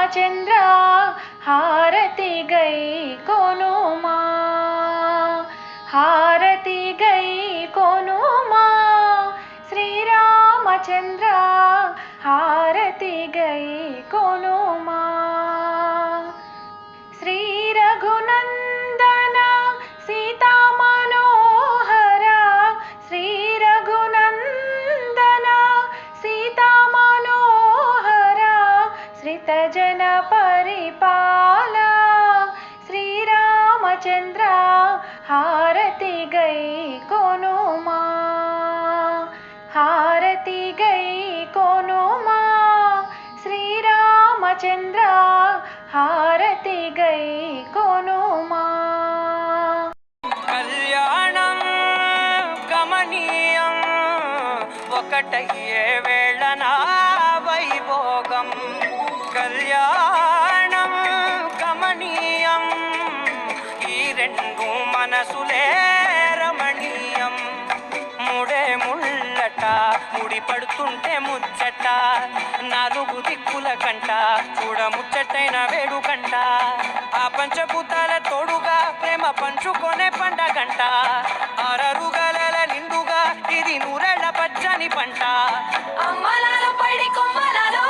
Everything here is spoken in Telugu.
శ్రీరామచంద్ర హారతి గై కొనుమా, హారతి గై కొనుమా, శ్రీరామచంద్ర హారతి గై కొనుమా. శ్రీ రఘునందన సీతా మనోహర, శ్రీ రఘునందన సీతా మనోహర, శ్రిత జన పరిపాల, శ్రీరామచంద్ర హారతి గై కొనుమా, హారతి గై కొనుమా, శ్రీరామచంద్ర హారతి గై కొనుమా. కళ్యాణం గమనీయం ఒకటయ్యే వేళనా వైభోగం, కళ్యాణం గమనీయం ఈ రెండు మనసులే రమణీయం. ముడే ముళ్ళట ముడి పడుతుంటే ముచ్చట, నాలుగు దిక్కుల కంట చూడ ముచ్చటైన వేడుకంట, ఆ పంచభూతాల తోడుగా ప్రేమ పంచుకొనే పండగంట, ఆరరుగల నిండుగా ఇది నూరెళ్ళ పచ్చని పంట. అమ్మలాలు పడి కొమ్మలాలు